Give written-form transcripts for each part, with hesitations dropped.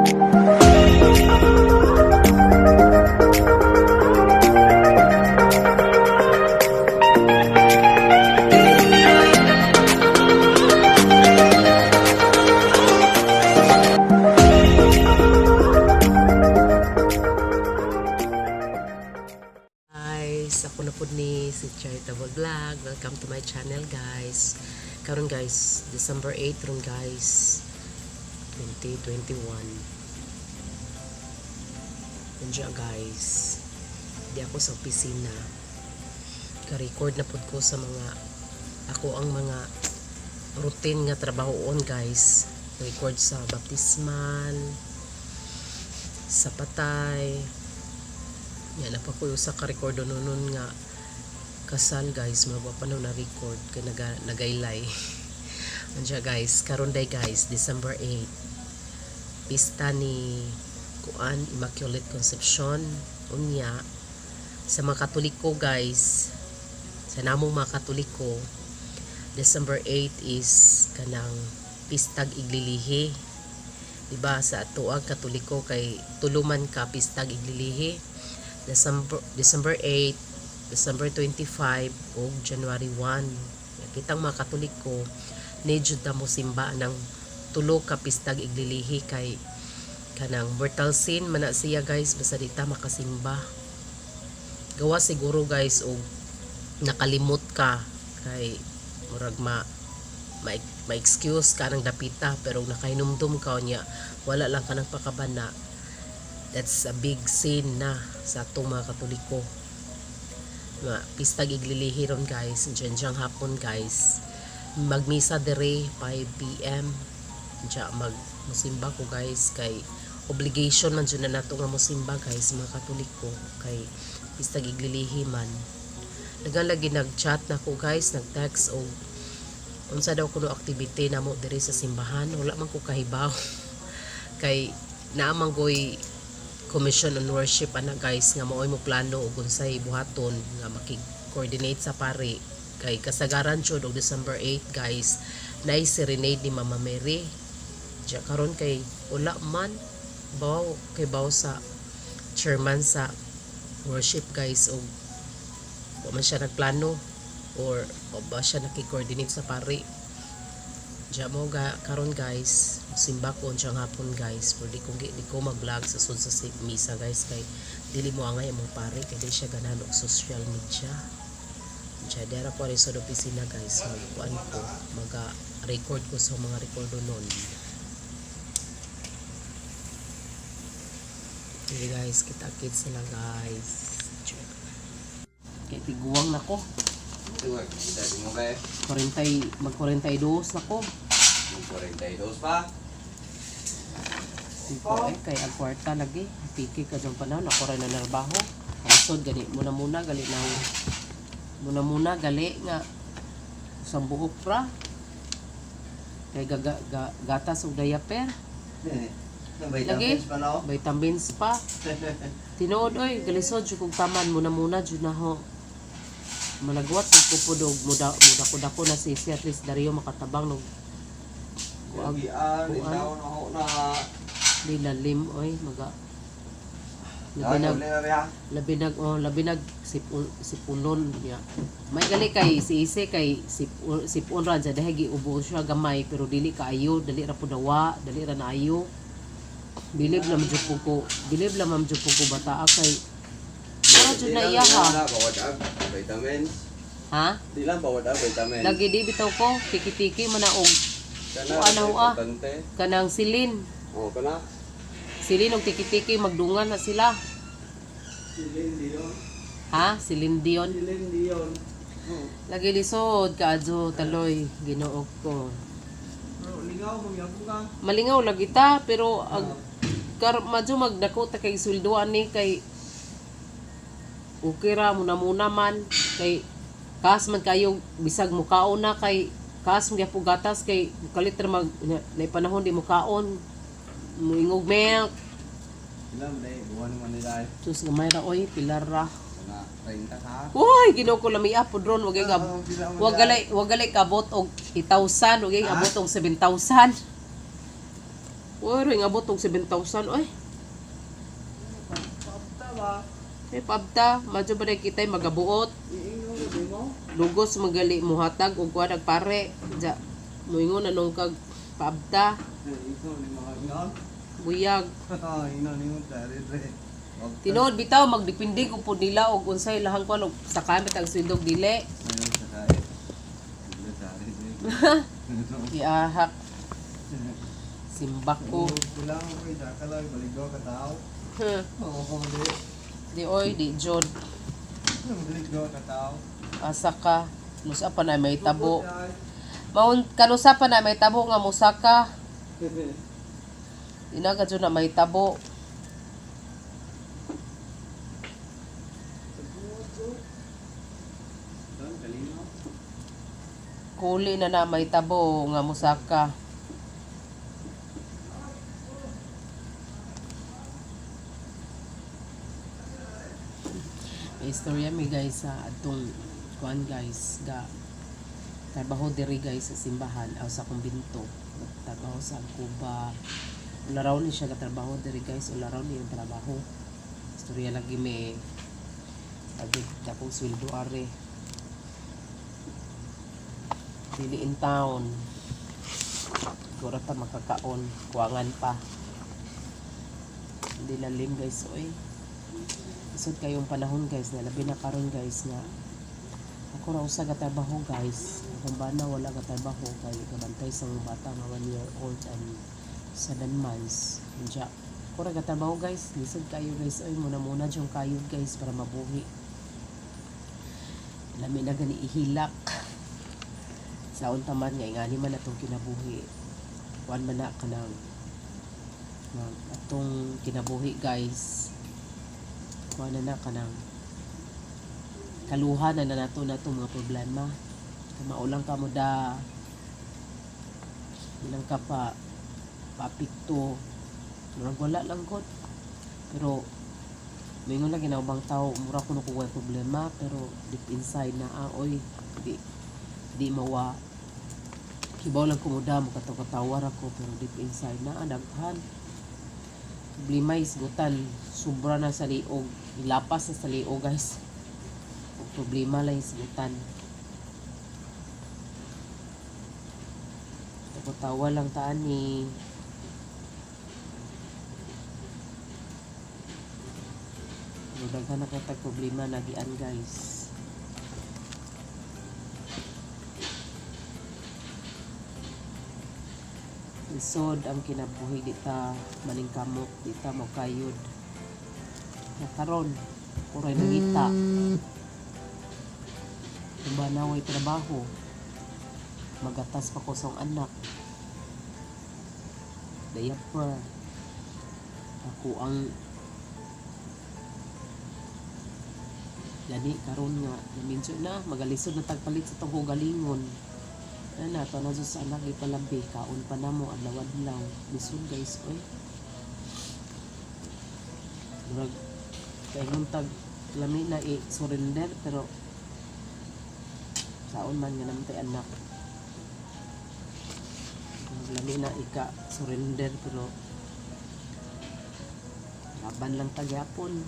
Ako na po ni si Charitable Vlog. Welcome to my channel, guys. Karon guys, December 8 ron guys, 2021. Nandiyan guys, di ako sa opisina. Ka-record na po ko sa mga ako ang mga routine nga trabahoon guys. Record sa baptismal, sa patay. Yan na pa ko sa ka-record noon nga kasal guys, mga panaw na record kay nagaylay. Andiya guys, karon day guys, December 8. Pista ni Kuan Immaculate Conception unya sa mga Katoliko guys. Sa namong mga Katoliko, December 8 is kanang pistag iglilihi. Diba sa atuang Katoliko kay tuluman ka pistag iglilihi. December 8, December 25 o January 1. Kitang mga Katoliko nejud na mo simba ng tulo ka pistag iglilihi kay kanang mortal sin man na siya guys, basta dita makasimba. Gawa siguro guys og nakalimot ka kay murag ma-excuse ka ng dapita pero nakahinumdum ka niya wala lang ka ng pakabana. That's a big sin na sa atong mga Katoliko. Pistag iglilihi ron guys, dyan hapon guys. Magmisa dere 5 PM. Diyan magmusimba ko guys kay obligation man dyan na nato nga musimba guys mga Katoliko kay pistag iglilihi man. Nagalagi nag-chat na ko guys, nag-text o unsa daw kuno activity na mo dere sa simbahan. Wala man ko kahibaw kay naamang goy commission on worship ana guys nga maoy mo plano ug unsay buhaton nga makig-coordinate sa pari kay kasagaran jud og December 8 guys nay serenade ni Mama Mary. Diya karon kay wala man baw sa chairman sa worship guys og wa man siya nagplano or ba siya nakig-coordinate sa pari. Diya mo karon guys simba ko unsang hapon guys pero di ko mag-vlog sa sud sa misa guys kay dili mo angay mo pare kay di siya ganahan og social media. Diya dera po rin sa opisina guys magkuan ko maga-record ko sa mga recordo nun. Okay guys, kita-kits sila guys. Kaya tiguang na ko. Mag-42 na ko. Mag-42 pa? Kay ang kwarta lagi. Piki ka dyan pa na. Ako rin na narbaho. Kansod gani. Muna-muna gali na. Muna-muna gali nga. Isang buhok pra. Kay gatas o diaper. Lagi. Vitamins pa. Tinood oy. Galisod. Kung taman. Muna-muna dyan na ho. Malagwat sa kupudog muda ko na si at least Dario makatabang no kuan dilalim oy maga labinag sipunon niya may gali kay si ise kay sipon ra sa dahigi ubo siya gamay pero dili kaayo dali ra pudawa dali ra naayo bilib lam jud ko bata kay jud na iya ha. Vitamins. Ha? Di lang bawad vitamins. Lagi di bitaw ko tiki-tiki man na og ano kanang silin. Oh, kana. Silin og tiki-tiki magdungan na sila. Silin diyon. Ha? Silin diyon. Silin diyon. Lagi lisod kaadto taloy ginuog ko. Lingaw magyapon ka. Malingaw lagi ta pero madyo magdako ta kay sweldoan ni kay okay ra muna man kay kas man kayo bisag mukaon na kay kas mga pugatas kay kalit ra mag na panahon di mukaon muingog milk ilang day buwan man nila sus gamay ra oy pilar ra na 30 ka uy Ginoo ko lami apod ron wag galay kabot og 8,000 wag abot og 7,000 Uy, ring abot og 7,000 oy. Pagta ba? Ay pabta, madyo ba na kita'y magabuot. Iingon mo din mo? Lugos magali muhatag og kuha pare. Ja, muingon anong kag pabta, Ikaw ni mga ingon? buyag. Ingon ni mo tari re. Tinuod bitaw magdipindi ko po nila og unsay lahang kuan og sa kamit ang swindog dili. Ayun sa kaya. Dili tari re. Iahak simbak ko. Kulang mo kay Jackalay, baligaw ka tao. Huh. Oo, kung di. Di oy, di jod. Baligaw ka tao. Asa ka. Nusa pa na may tabo. Maun kanusa pa na may tabo nga musaka. Di na kadyo na may tabo. Don, kalino. Kuli na may tabo nga musaka. May istorya mi guys sa atong kuan guys ga trabaho diri guys sa simbahan aw sa kumbinto. Trabaho sa Cuba. Wala raw ni siya trabaho diri guys, wala raw ni yung trabaho. Istorya lagi may agad akong sweldo are. Dili in town. Siguro pa makakaon, kuwangan pa. Hindi lalim guys, oy. Isod kayong panahon guys, na labi na karon guys nga ako raw sa gatrabaho guys. Kung ba na wala gatrabaho kay kabantay sa mga bata nga 1 year old and 7 months. Kaya ako ra gatrabaho guys, lisod kayo guys, oy muna yung kayo guys para mabuhi. Lami na gani ihilak. Sa untaman nga ingani man atong kinabuhi. Kuan man na kanang atong kinabuhi guys. Kuan na kanang kaluhan na nato mga problema. Maulang ka mo da. Ilang ka pa papikto. Murag wala lang god. Pero mingon lang ginaubang tao, mura ko kuha problema pero deep inside na oy di mawa kibaw lang kumuda mo katawar ako pero deep inside na daghan problema isgutan sobra na sa liog ilapas na sa liog guys o problema lang isgutan tawa lang taan ni daghan na katag problema nagian guys. Isod ang kinabuhi dita maningkamot dita mo kayod. Nakaron kuray nangita. Diba naway trabaho. Magatas pa ko sa anak. Diaper. Ako ang Lani karon nga minso na magalisod na tagpalit sa tong galingon. Ana to na sa anak ipalabi kaon pa namo adlaw-adlaw. Lisod guys oy. Murag kaingon tag lami na surrender pero saon man nga namtay anak. Lami na ika surrender pero laban lang tagyapon.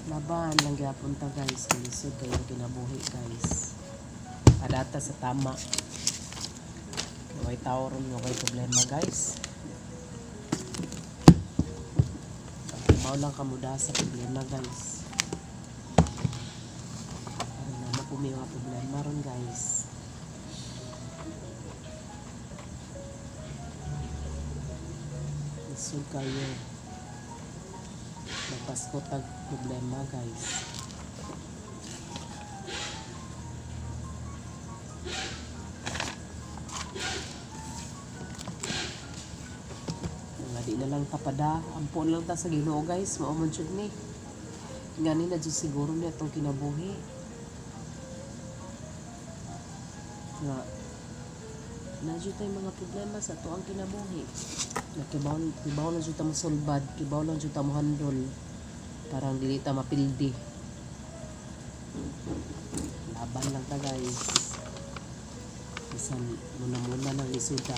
Laban lang gyapon ta guys, lisod kayo kinabuhi guys. Adata sa tama. May tao ron nga may problema guys. Mau lang kamuda sa problema guys. Ano na po may mga problema ron guys. Lisod kayo. Pasko tag problema guys. Nga di na lang tapada, ampon lang ta sa Ginoo guys, mao man jud ni. Ngani na jud siguro ni atong kinabuhi. Nga na jud tay mga problema sa tuang kinabuhi. Kibaw lang jud ta mo sulbad, kibaw lang jud ta mo handle. Parang dili ta mapildi. Laban lang ta guys. bisan muna ng isuda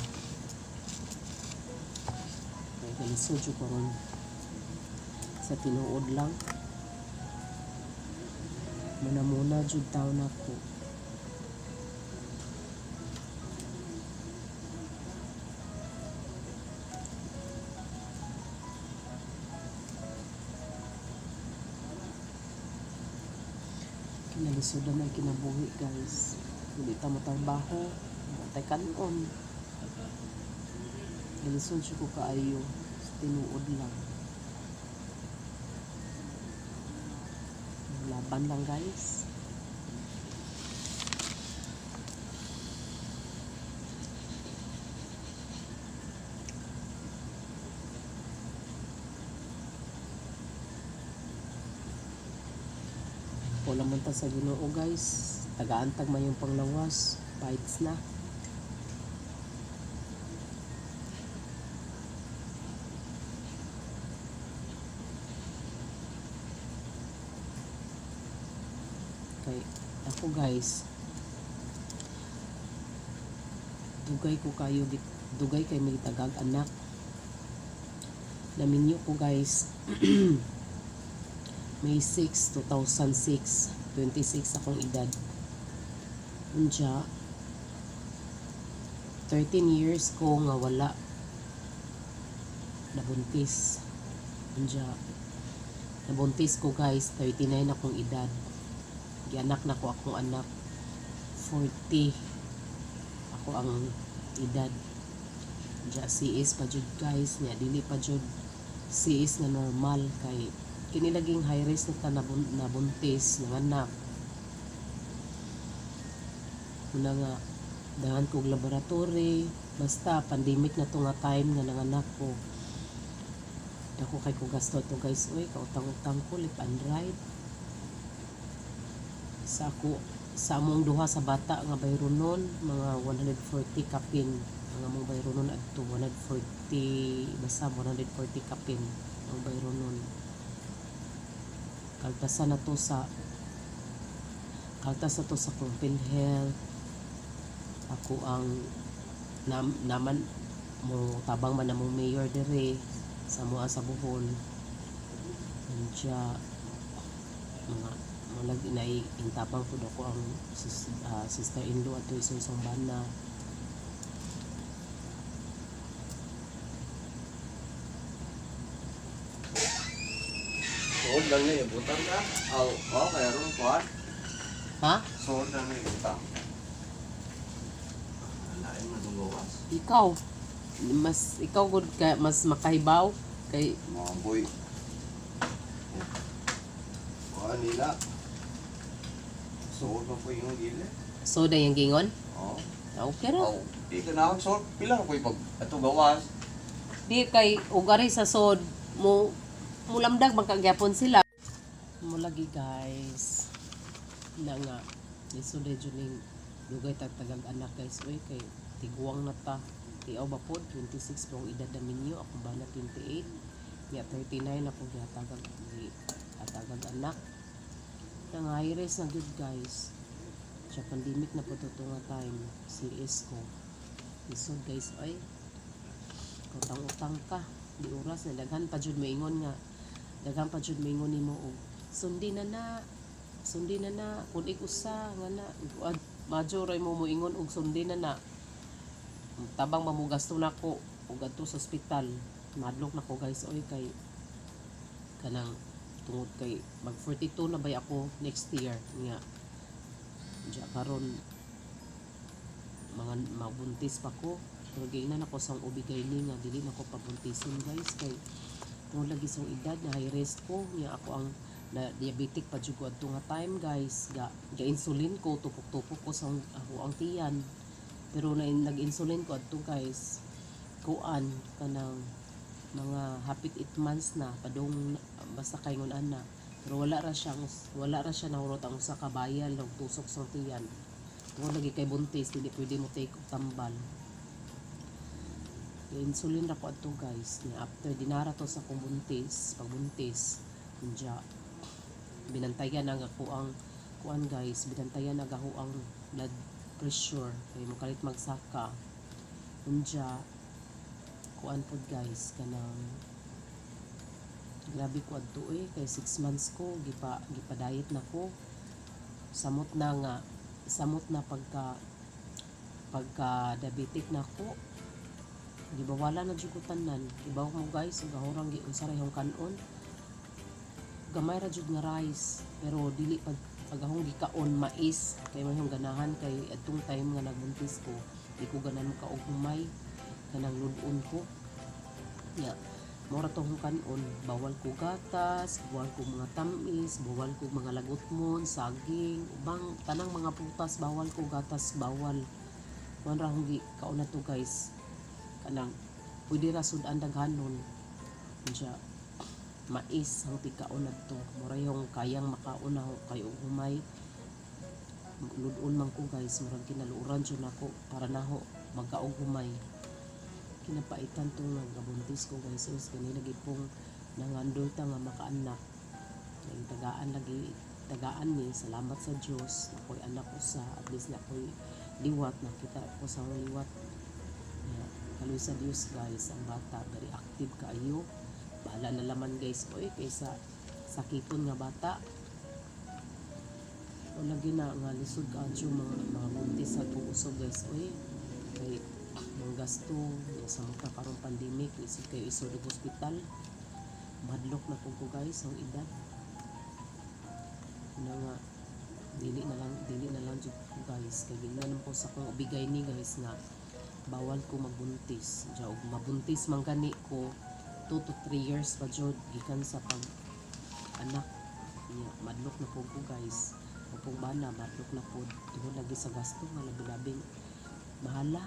kay kalisod ko ron sa tinuod lang muna jud taon ako. Kinalisod na may kinabuhi guys. Hindi ta mo trabaho, tay kanon. Kinalisod siya ko kaayo, sa tinuod lang. Laban lang guys. Wala man ta sa Ginoo guys. Tagaantag man yung panglawas. Bites na. Kay ako guys. Dugay ko kayo. Dugay kay may tagag anak. Naminyo ko guys. May 6, 2006. 26 akong edad. Unja, 13 years ko nga wala nabuntis. Unja, nabuntis ko guys, 39 akong edad. Gianak na ko akong anak. 40 ako ang edad. Unja, CS pa jud guys. Nya, dili pa jud CS na normal kay kinilaging high risk na nabuntis ng anak. Una nga dahan kog laboratory basta pandemic na to nga time nga nanganak ko. Dako kay ko gasto to guys. Uy, kautang-utang ko lip and right. Sa among duha sa bata nga bayronon mga 140 kapin. Ang among bayronon adto 140 basta 140 kapin ang bayronon. Kaltasan na to sa kung PhilHealth. Ako ang naman mo tabang man namong mayor dire sa mua sa Bohol. Nandiya mga lagi na intabang po ako ang sister-in-law ato isang bana. Sood lang niya yung butang ka. Kaya ron kuhan. Ha? Sood lang niya yung butang. Lain na itong gawas. Ikaw gud ka mas makahibaw kay Mga boy. Kuhan nila. Sood man po yung gila. soda yung gingon. Oo. Okay ra. Di ka na sood. Pila na po yung pag ito gawas. Di kay ugari sa sod mo mulamdag magkagyapon sila. Mulagi guys. Na nga lisod jud ning dugay tagtagag anak guys. Uy kay tiguang na ta. Tiaw ba pod 26 pong edad na minyo ako ba na 28. Ya 39 ako gihatagag anak. Nang high-risk na good guys. Sa pandemic na po ito nga time. CS ko. Lisod guys. Ay. Utang-utang ka. Di oras na. Daghan pa jud maingon nga. Daghan pa jud maingon nimo og sundi na kung ikusa nga na. Majoray mo moingon og sundi na. Tabang mamugasto na ko. Og adto sa ospital. Madlok na ko guys. Oy kay kanang tungod kay mag 42 na bay ako next year nga diya karon mga mabuntis pa ko pero gaynan ako sang ubigay ni nga dili na ko pabuntisin guys kay tungod lagi sa edad na high risk ko nga ako ang na diabetic pa jud ko adto nga time guys ga insulin ko tupok-tupok ko sa ako ang tiyan pero nag-insulin ko adto guys kuan kanang mga hapit 8 months na padung basta kay ngon ana pero wala ra siya nahurot ang usa ka bayal og tusok sa tiyan tungod lagi kay buntis dili pwede mo take og tambal insulin ra ko adto guys ni after dinara to sa kong pagbuntis unja binantayan ang ako ang kuan guys binantayan ang ako ang blood pressure kay mo kalit magsaka unja kuan pod guys kanang grabe ko adto kay 6 months ko gipa-diet na ko samot na pagka diabetic na ko gibawala na jud ko tanan gibaw mo guys ug gahurang gi unsa ra yung kanon gamay ra jud nga rice pero dili pagahong gikaon mais kay mo yung ganahan kay adtong time nga nagbuntis ko di ko ganan ka og humay kanang ludon ko ya mora tong kanon bawal ko gatas bawal ko mga tamis bawal ko mga lagotmon saging ubang tanang mga prutas bawal ko gatas bawal kuan ra hong gikaon na to guys kanang pwede ra sud-an daghanon unya mais ang tikaon na to mura yung kayang makaon na kayo humay ludon man ko guys murag kinaluuran jud nako para naho magkaog humay kinapaitan tong nagabuntis ko guys is kani lagi pong nangandol ta nga makaanak ang tagaan ni salamat sa Dios ako'y anak usa at least na ako'y liwat nakita ko sa liwat kaloy sa Dios guys ang bata very active kaayo bahala na laman guys oy kaysa sakiton nga bata o lagi na nga lisod ka mga buntis sa puso guys oy kay yung gasto sa mga karong pandemic lisod kayo isod og hospital madlok na po ko guys ang edad na nga dili na lang jud ko guys kay gingnan po sa kong ubigay ni guys nga bawal ko magbuntis og mabuntis man gani ko 2 to 3 years pa jud gikan sa pag anak niya madlok na po ko guys pag bana madlok na po tungod lagi sa gasto nga labi-labing mahala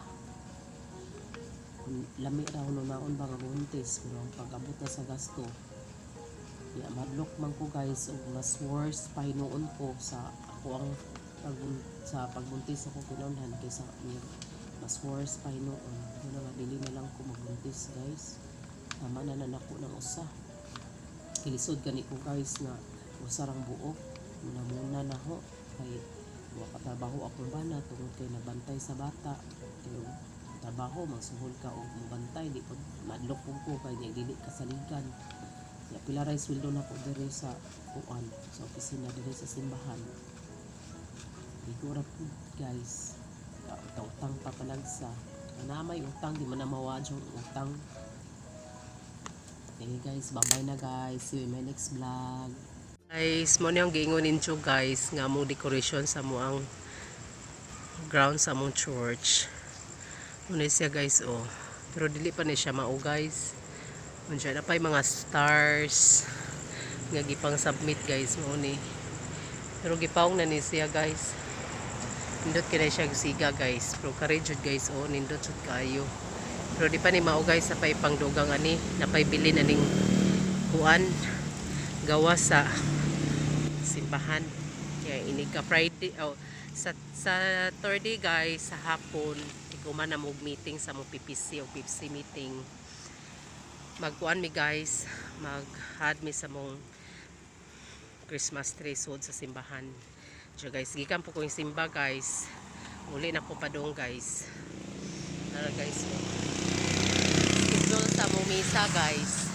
lami ra uno naon ba nga buntis pero ang pag-abot na sa gasto ya madlok man ko guys ug mas worse pa hinuon ko sa ako ang sa pagbuntis ako kinunhan kaysa mas worse pa hinuon yun nga dili na lang ko magbuntis guys tama na nako ng usa kilisod gani ko guys nga usarang buok muna na ho kay wakatrabaho akong bana tungod kay nabantay sa bata kay trabaho magsuhol ka og mabantay di pud madlok pud ko kay dili kasaligan ya pila ray sweldo na ko diri sa kuan sa opisina diri sa simbahan di ko ra pud guys utang pa palagsa na may utang di man na mawad yung utang. Okay guys, bye-bye na guys. See you in my next vlog. Guys, mo niyang giingon ninyo guys nga mong decoration sa mo ang ground sa mong church. Muna siya guys oh. Pero dili pa ni siya mao guys. Unsa na pay mga stars nga gipang submit guys mo ni. Pero gipawong na ni siya guys. Nindot kina siya siga guys. Pero kare jud guys oh, nindot jud kayo. Pero di pa ni mao guys sa pay pangdugang ani, napay bilin aning kuan gawa sa simbahan. Kaya ini ka Friday oh, sa Thursday guys sa hapon ikuman na mog meeting sa mong PPC o PPC meeting. Magkuan mi guys, mag-had mi sa mong Christmas tree sud sa simbahan. So guys, gikan po ko yung simba guys. Uli na po pa doon guys. Nara guys. Schedule sa mong misa guys.